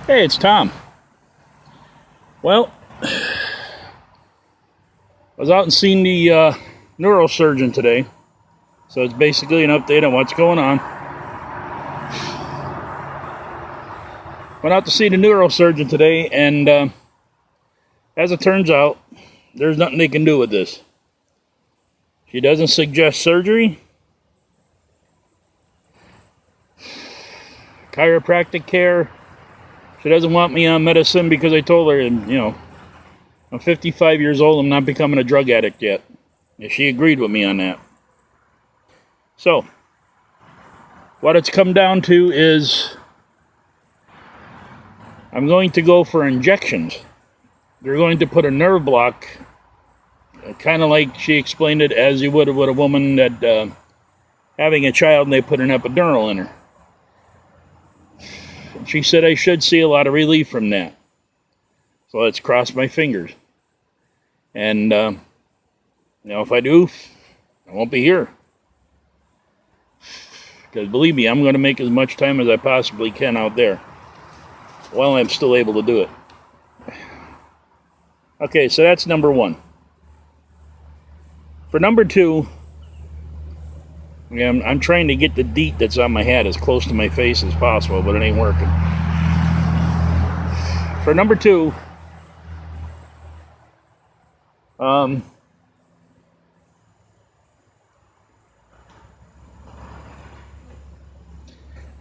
Hey, it's Tom. Well, I was out and seen the neurosurgeon today, so it's basically an update on what's going on. Went out to see the neurosurgeon today, and as it turns out, there's nothing they can do with this. She doesn't suggest surgery, chiropractic care. She doesn't want me on medicine because I told her, I'm 55 years old, I'm not becoming a drug addict yet. And she agreed with me on that. So, what it's come down to is I'm going to go for injections. They're going to put a nerve block, kind of like she explained it, as you would with a woman that having a child and they put an epidural in her. She said I should see a lot of relief from that. So let's cross my fingers. And, if I do, I won't be here. Because believe me, I'm going to make as much time as I possibly can out there while I'm still able to do it. Okay, so that's number one. For number two, I'm trying to get the DEET that's on my hat as close to my face as possible, but it ain't working. For number two, I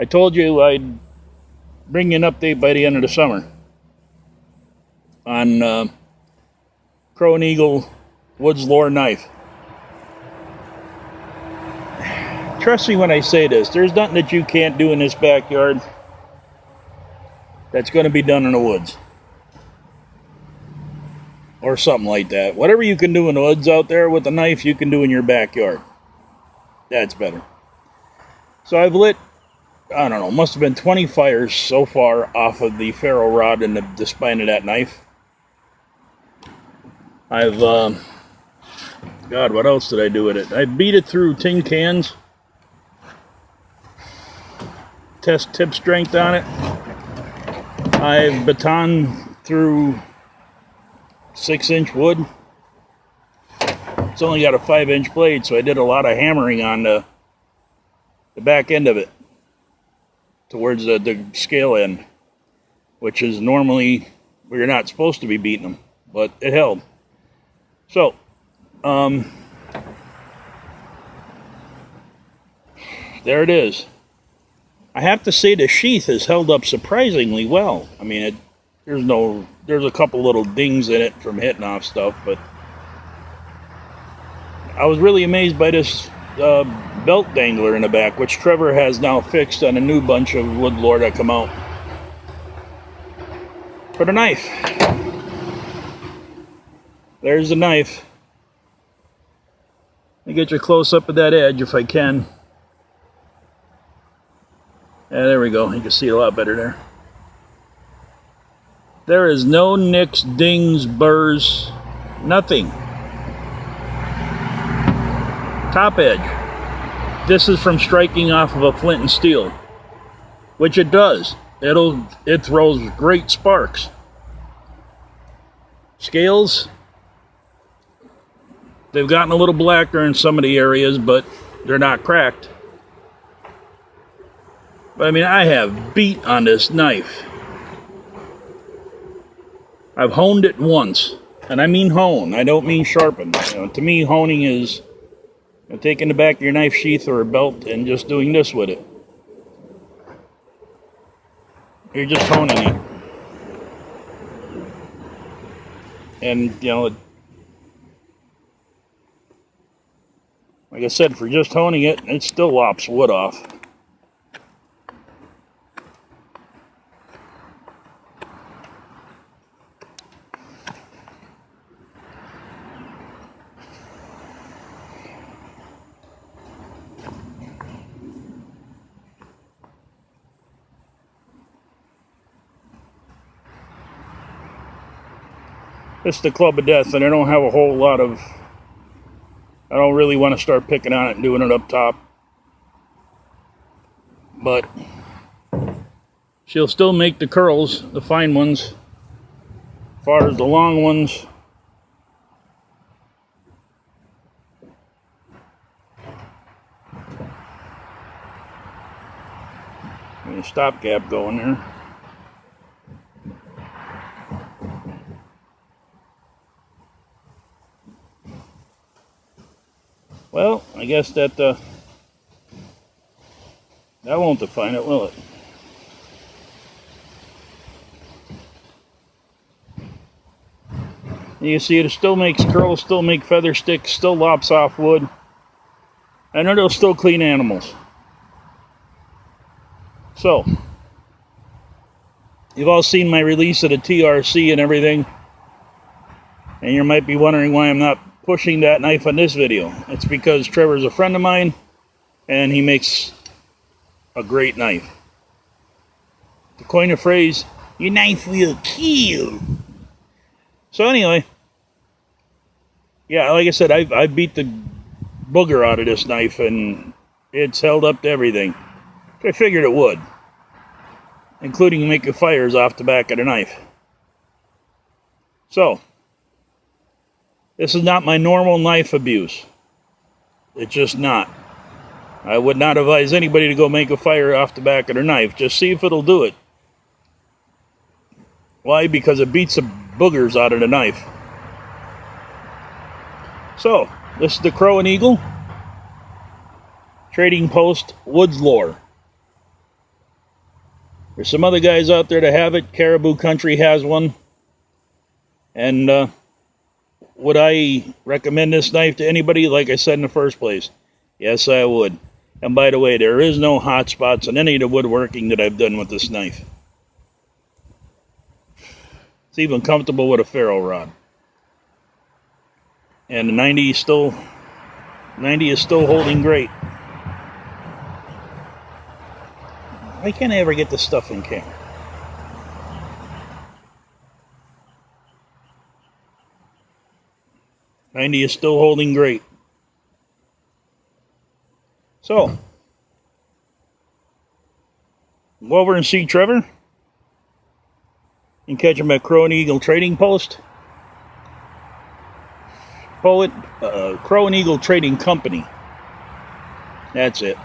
told you I'd bring you an update by the end of the summer on Crow and Eagle Woods Lore Knife. Trust me when I say this, there's nothing that you can't do in this backyard that's going to be done in the woods. Or something like that. Whatever you can do in the woods out there with a knife, you can do in your backyard. That's better. So I've lit, I don't know, must have been 20 fires so far off of the ferro rod and the spine of that knife. I've, God, what else did I do with it? I beat it through tin cans. Test tip strength on it. I've baton through 6-inch wood. It's only got a 5-inch blade, so I did a lot of hammering on the back end of it towards the scale end, which is normally where you're not supposed to be beating them, but it held. So, there it is. I have to say the sheath has held up surprisingly well. I mean, there's a couple little dings in it from hitting off stuff, but I was really amazed by this belt dangler in the back, which Trevor has now fixed on a new bunch of wood lore that come out for the knife. There's the knife. Let me get you close up at that edge if I can. Yeah, there we go. You can see it a lot better there. There is no nicks, dings, burrs, nothing. Top edge. This is from striking off of a flint and steel, which it does. It throws great sparks. Scales, they've gotten a little blacker in some of the areas, but they're not cracked. But I mean, I have beat on this knife. I've honed it once, and I mean hone. I don't mean sharpen. To me, honing is taking the back of your knife sheath or a belt and just doing this with it. You're just honing it. And, like I said, for just honing it, it still lops wood off. This is the Club of Death, and I don't have a whole lot of... I don't really want to start picking on it and doing it up top. But She'll still make the curls, the fine ones. As far as the long ones, a stopgap going there. Well, I guess that won't define it, will it? You see, it still makes curls, still make feather sticks, still lops off wood, and it'll still clean animals. So, you've all seen my release of the TRC and everything, and you might be wondering why I'm not pushing that knife on this video. It's because Trevor's a friend of mine, and he makes a great knife. To coin a phrase, your knife will kill. So anyway, yeah, like I said, I beat the booger out of this knife, and it's held up to everything. I figured it would, including making fires off the back of the knife. So, this is not my normal knife abuse. It's just not. I would not advise anybody to go make a fire off the back of their knife. Just see if it'll do it. Why? Because it beats the boogers out of the knife. So, this is the Crow and Eagle Trading Post Woods Lore. There's some other guys out there that have it. Caribou Country has one. And would I recommend this knife to anybody? Like I said in the first place, yes, I would. And by the way, there is no hot spots on any of the woodworking that I've done with this knife. It's even comfortable with a ferro rod. And the 90 is still holding great. Why can't I ever get this stuff in camera? '90 is still holding great. So, go over and see Trevor. You can catch him at Crow and Eagle Trading Post. Crow and Eagle Trading Company. That's it.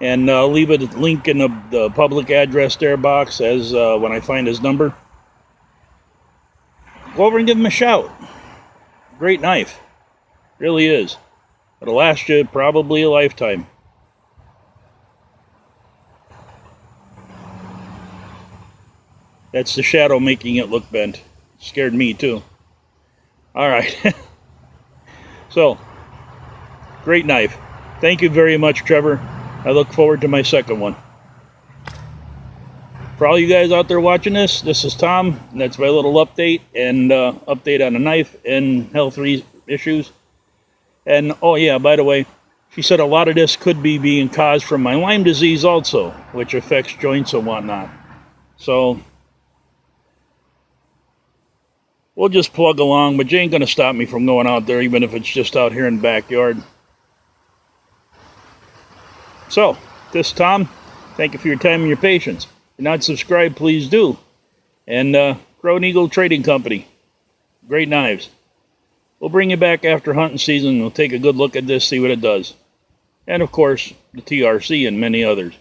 And I'll leave a link in the public address there box as when I find his number. Go over and give him a shout. Great knife. Really is. It'll last you probably a lifetime. That's the shadow making it look bent. Scared me too. Alright. So, great knife. Thank you very much, Trevor. I look forward to my second one. For all you guys out there watching this is Tom, and that's my little update, and update on the knife and health issues. And, oh yeah, by the way, she said a lot of this could be being caused from my Lyme disease also, which affects joints and whatnot. So, we'll just plug along, but you ain't going to stop me from going out there, even if it's just out here in the backyard. So, this is Tom. Thank you for your time and your patience. If you're not subscribed, please do. And Crow and Eagle Trading Company. Great knives. We'll bring you back after hunting season. We'll take a good look at this, see what it does. And, of course, the TRC and many others.